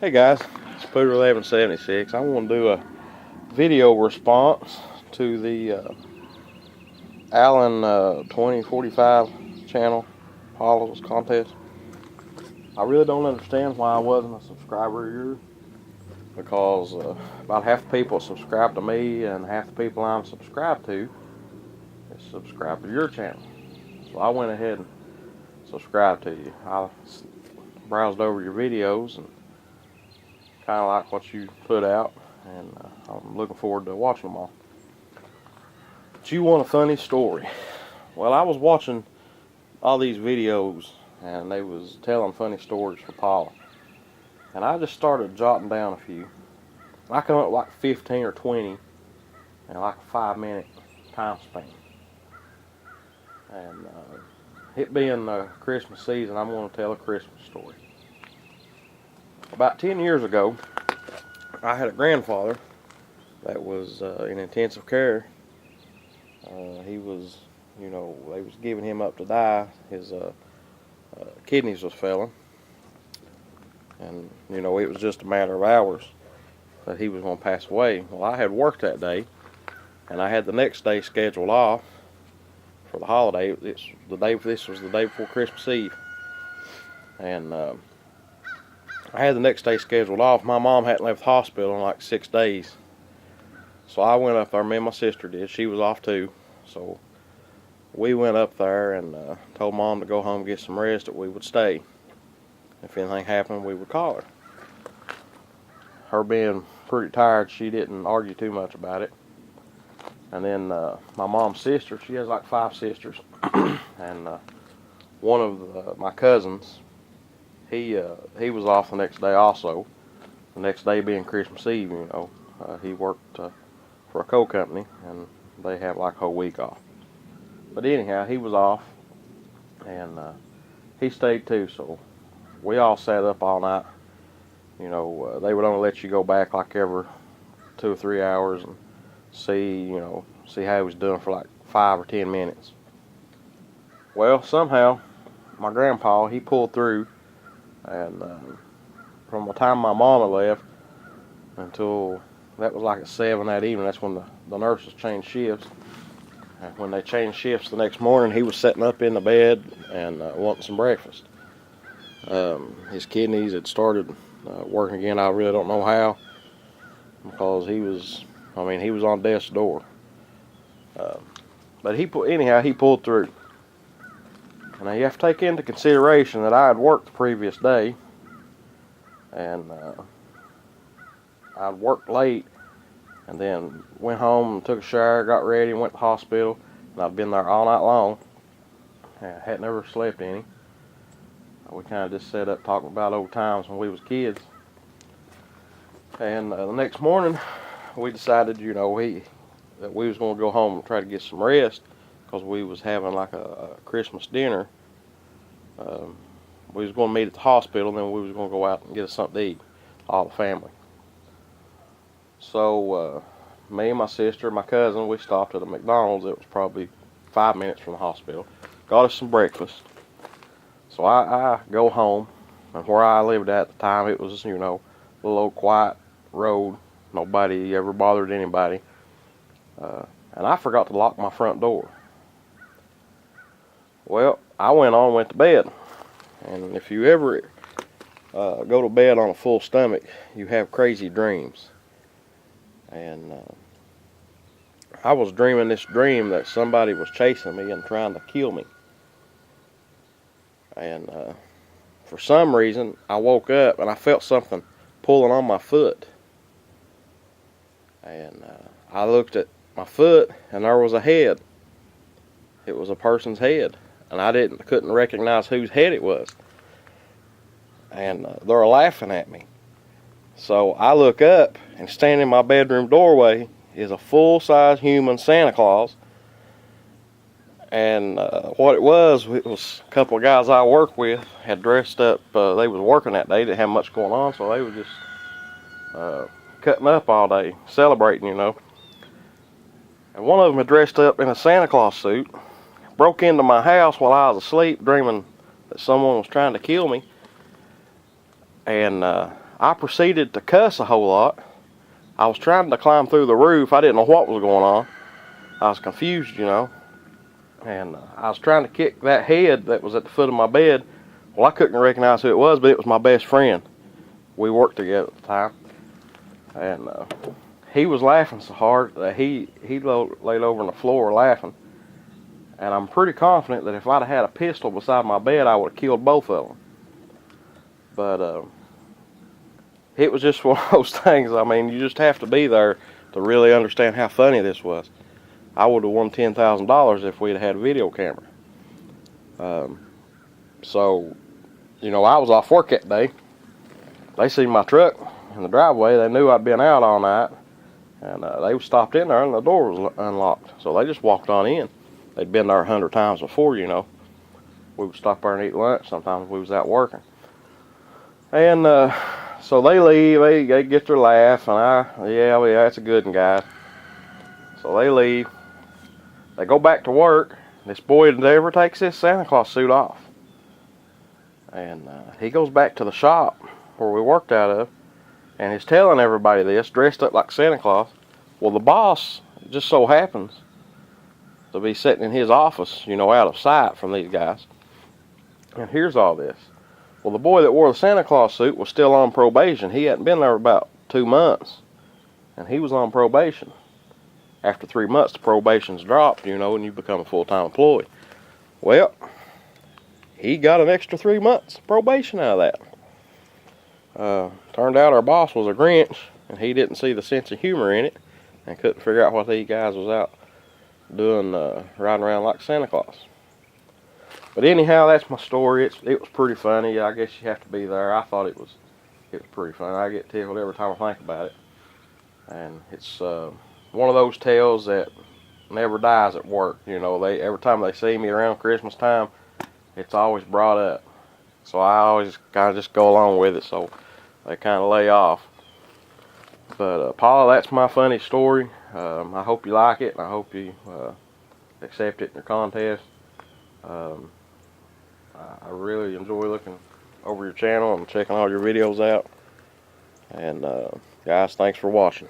Hey guys, it's Pooter 1176. I want to do a video response to the Allen 2045 channel Paula's contest. I really don't understand why I wasn't a subscriber of yours, because about half the people subscribe to me and half the people I'm subscribed to is subscribed to your channel. So I went ahead and subscribed to you. I browsed over your videos and kind of like what you put out, and I'm looking forward to watching them all. But you want a funny story. Well, I was watching all these videos and they was telling funny stories for Paula, and I just started jotting down a few. I come up with like 15 or 20 in like a 5-minute time span. And it being the Christmas season, I'm going to tell a Christmas story. About 10 years ago, I had a grandfather that was in intensive care. He was, they was giving him up to die. His kidneys was failing. And, it was just a matter of hours that he was going to pass away. Well, I had worked that day, and I had the next day scheduled off for the holiday. This was the day before Christmas Eve. And I had the next day scheduled off. My mom hadn't left the hospital in like 6 days. So I went up there, me and my sister did. She was off too. So we went up there and told Mom to go home and get some rest, that we would stay. If anything happened, we would call her. Her being pretty tired, she didn't argue too much about it. And then my mom's sister, she has like 5 sisters. And one of my cousins, he was off the next day also. The next day being Christmas Eve, he worked for a coal company, and they have like a whole week off. But anyhow, he was off, and he stayed too. So we all sat up all night. They would only let you go back like every 2 or 3 hours and see how he was doing for like 5 or 10 minutes. Well, somehow my grandpa, he pulled through. And from the time my mama left until that was like at 7 that evening, that's when the nurses changed shifts. And when they changed shifts the next morning, he was sitting up in the bed and wanting some breakfast. His kidneys had started working again. I really don't know how, because he was on death's door. But he pulled through. Now you have to take into consideration that I had worked the previous day, and I'd worked late, and then went home and took a shower, got ready, and went to the hospital. And I'd been there all night long. I had never slept any. We kind of just sat up talking about old times when we was kids. And the next morning, we decided, that we was going to go home and try to get some rest, because we was having like a Christmas dinner. We was going to meet at the hospital, and then we was going to go out and get us something to eat, all the family. So me and my sister and my cousin, we stopped at a McDonald's. It was probably 5 minutes from the hospital. Got us some breakfast. So I go home, and where I lived at the time, it was, a little old quiet road. Nobody ever bothered anybody. And I forgot to lock my front door. Well, I went to bed. And if you ever go to bed on a full stomach, you have crazy dreams. And I was dreaming this dream that somebody was chasing me and trying to kill me. And for some reason, I woke up and I felt something pulling on my foot. And I looked at my foot, and there was a head. It was a person's head, and I couldn't recognize whose head it was. And they're laughing at me. So I look up, and standing in my bedroom doorway is a full-size human Santa Claus. And what it was a couple of guys I work with had dressed up. They was working that day, didn't have much going on, so they was just cutting up all day, celebrating, And one of them had dressed up in a Santa Claus suit, broke into my house while I was asleep, dreaming that someone was trying to kill me. And I proceeded to cuss a whole lot. I was trying to climb through the roof. I didn't know what was going on. I was confused, you know. And I was trying to kick that head that was at the foot of my bed. Well, I couldn't recognize who it was, but it was my best friend. We worked together at the time. And he was laughing so hard that he laid over on the floor laughing. And I'm pretty confident that if I'd have had a pistol beside my bed, I would have killed both of them. But it was just one of those things. I mean, you just have to be there to really understand how funny this was. I would have won $10,000 if we'd had a video camera. So, you know, I was off work that day. They seen my truck in the driveway. They knew I'd been out all night. And they stopped in there and the door was unlocked. So they just walked on in. They'd been there 100 times before, you know. We would stop there and eat lunch. Sometimes we was out working. And so they leave. They get their laugh. And yeah, that's a good one, guys. So they leave. They go back to work. This boy never takes his Santa Claus suit off. And he goes back to the shop where we worked out of. And he's telling everybody this, dressed up like Santa Claus. Well, the boss, it just so happens to be sitting in his office, you know, out of sight from these guys. And here's all this. Well, the boy that wore the Santa Claus suit was still on probation. He hadn't been there about 2 months. And he was on probation. After 3 months, the probation's dropped, you know, and you become a full-time employee. Well, he got an extra 3 months probation out of that. Turned out our boss was a Grinch, and he didn't see the sense of humor in it, and couldn't figure out what these guys was out doing, riding around like Santa Claus. But anyhow, that's my story. It was pretty funny. I guess you have to be there. I thought it was pretty funny. I get tickled every time I think about it. And it's one of those tales that never dies at work. You know, every time they see me around Christmas time, it's always brought up. So I always kind of just go along with it, so they kind of lay off. But Paula, that's my funny story. I hope you like it, and I hope you accept it in your contest. I really enjoy looking over your channel and checking all your videos out. And guys, thanks for watching.